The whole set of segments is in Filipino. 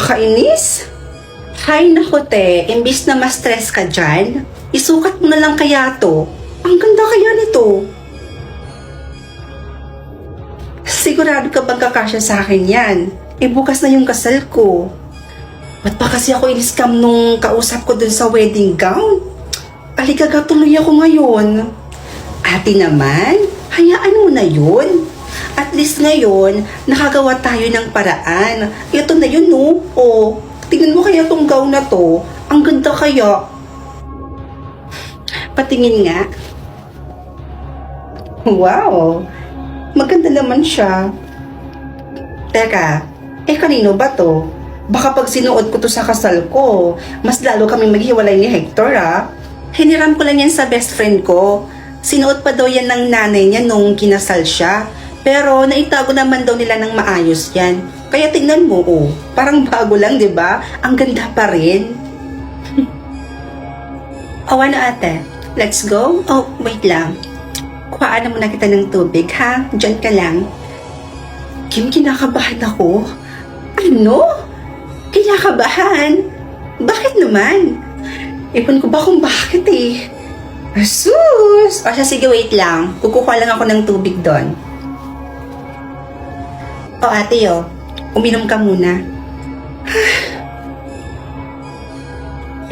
Nakakainis. Hay nako te, imbis na ma-stress ka dyan, isukat mo na lang kaya to. Ang ganda kaya nito. Sigurado ka bang kakasya sa akin yan? Bukas na yung kasal ko. Ba't pa kasi ako in-scam nung kausap ko dun sa wedding gown? Aligaga tuloy ako ngayon. Ate naman, hayaan mo na yun. At least ngayon, nakagawa tayo ng paraan. Ito na yun, no? O, tingnan mo kaya tong gown na to. Ang ganda kaya. Patingin nga. Wow! Maganda naman siya. Teka, kanino ba to? Baka pag sinuot ko to sa kasal ko, mas lalo kaming maghiwalay ni Hector, ah. Hiniram ko lang yan sa best friend ko. Sinuot pa daw yan ng nanay niya nung kinasal siya. Pero naitago naman daw nila ng maayos yan. Kaya tignan mo, oh. Parang bago lang, di ba? Ang ganda pa rin. O ano ate? Let's go? Oh, wait lang. Kuhaan na muna kita ng tubig, ha? Diyan ka lang. Kim, kinakabahan ako. Ano? Kinakabahan? Bakit naman? Ipon ko ba kung bakit eh? Asus! O siya, sige, wait lang. Kukuha lang ako ng tubig doon. O ate, uminom ka muna.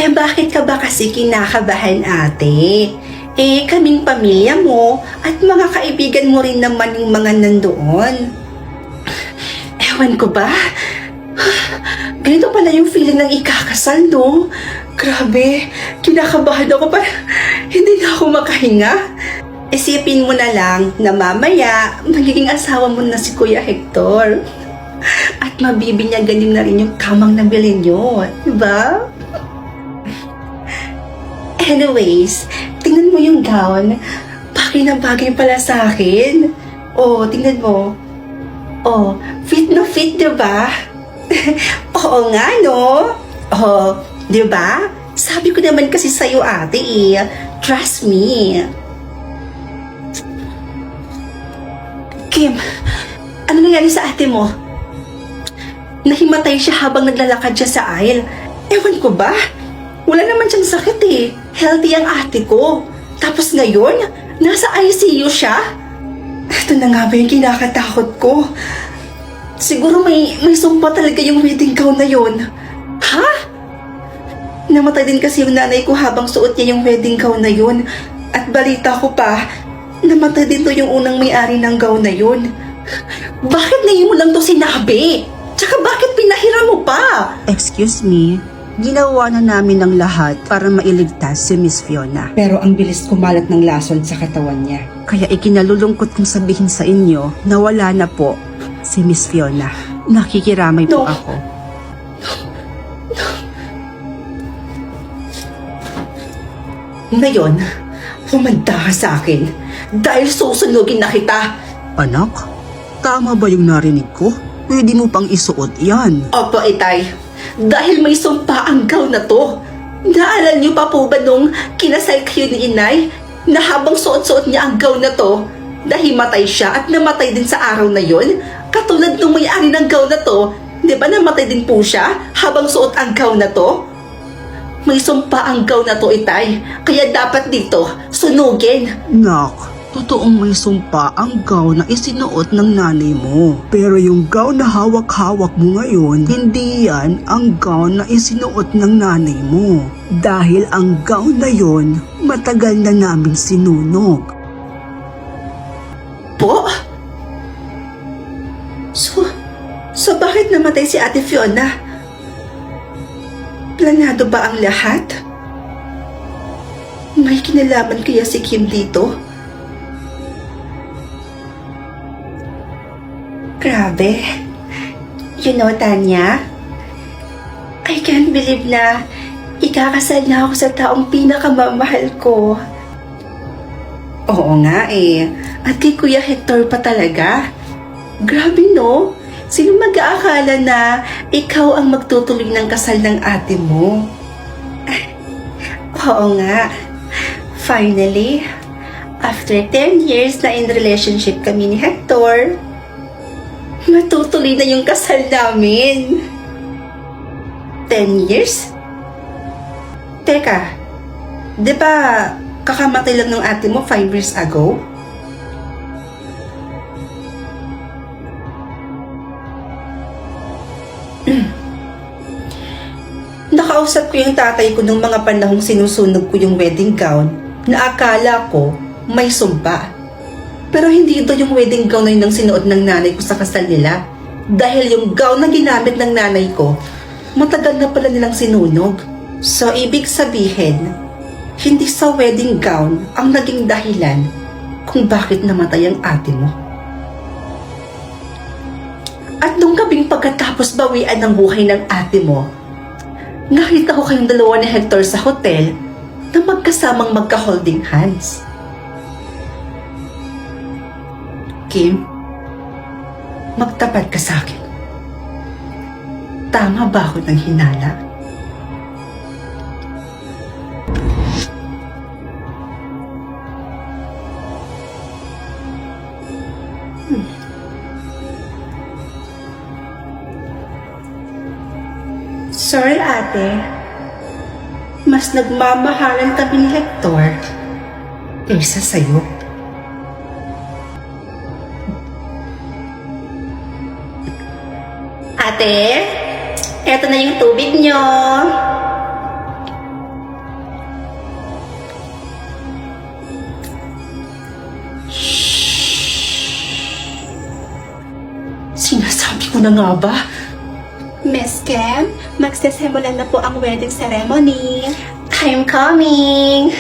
Bakit ka ba kasi kinakabahan, ate? Kaming pamilya mo at mga kaibigan mo rin naman yung mga nandoon. Ewan ko ba? Ganito pala yung feeling ng ikakasal, no? Grabe, kinakabahan ako para hindi na ako makahinga. Isipin mo na lang na mamaya magiging asawa mo na si Kuya Hector. At mabibinyagan na rin yung kamang nabili nyo, diba? Anyways, tingnan mo yung gown. Bagay na bagay pala sa akin. Oh, tingnan mo. Oh, fit na fit, diba? Oo nga, no? Oh, diba? Sabi ko naman kasi sa'yo, ate, trust me. Kim, ano nangyari sa ate mo? Nahimatay siya habang naglalakad siya sa aisle. Ewan ko ba? Wala naman siyang sakit eh. Healthy ang ate ko. Tapos ngayon, nasa ICU siya? Ito na nga ba yung kinakatakot ko? Siguro may sumpa talaga yung wedding gown na yun. Ha? Namatay din kasi yung nanay ko habang suot niya yung wedding gown na yun. At balita ko pa, namatay din to yung unang may-ari ng gown na yun. Bakit ngayon mo lang to sinabi? Tsaka bakit pinahiram mo pa? Excuse me, ginawa na namin ang lahat para mailigtas si Miss Fiona. Pero ang bilis kumalat ng lason sa katawan niya. Kaya ikinalulungkot kong sabihin sa inyo na wala na po si Miss Fiona. Nakikiramay po ako. Ngayon, humanda ka sa akin dahil susunugin na kita. Anak, tama ba yung narinig ko? Pwede mo pang isuot yan. Opo, itay. Dahil may sumpa ang gown na to. Naalala niyo pa po ba nung kinasal kayo ni inay na habang suot-suot niya ang gown na to, nahimatay siya at namatay din sa araw na yon? Katulad nung may-ari ng gown na to, di ba namatay din po siya habang suot ang gown na to? May sumpa ang gown na to, itay. Kaya dapat dito, sunugin. Nak, totoong may sumpa ang gown na isinuot ng nanay mo. Pero yung gown na hawak-hawak mo ngayon, hindi yan ang gown na isinuot ng nanay mo. Dahil ang gown na yon, matagal na namin sinunog. Po? So bakit namatay si Ate Fiona? Planado ba ang lahat? May kinalaman kaya si Kim dito? Grabe. You know, Tanya, I can't believe na ikakasal na ako sa taong pinakamamahal ko. Oo nga At kay Kuya Hector pa talaga. Grabe no? Sino mag-aakala na ikaw ang magtutuloy ng kasal ng ate mo? Oo nga. Finally, after 10 years na in relationship kami ni Hector, matutuloy na yung kasal namin. 10 years? Teka, di ba kakamatay lang ng ate mo 5 years ago? Nakausap ko yung tatay ko nung mga panahong sinusunog ko yung wedding gown na akala ko may sumpa. Pero hindi ito yung wedding gown na yun ang sinuot ng nanay ko sa kasal nila. Dahil yung gown na ginamit ng nanay ko, matagal na pala nilang sinunog. So, ibig sabihin, hindi sa wedding gown ang naging dahilan kung bakit namatay ang ate mo. At nung gabing pagkatapos bawian ng buhay ng ate mo, nakita ko kayong dalawa ni Hector sa hotel na magkasamang magka-holding hands. Kim, magtapat ka sa akin. Tama ba ako ng hinala? Sorry, ate. Mas nagmamahalan kami ni Hector kaysa sa'yo. Ate, eto na yung tubig nyo. Sinasabi ko na nga ba? Miss Kim, magsisimula na po ang wedding ceremony. I'm coming!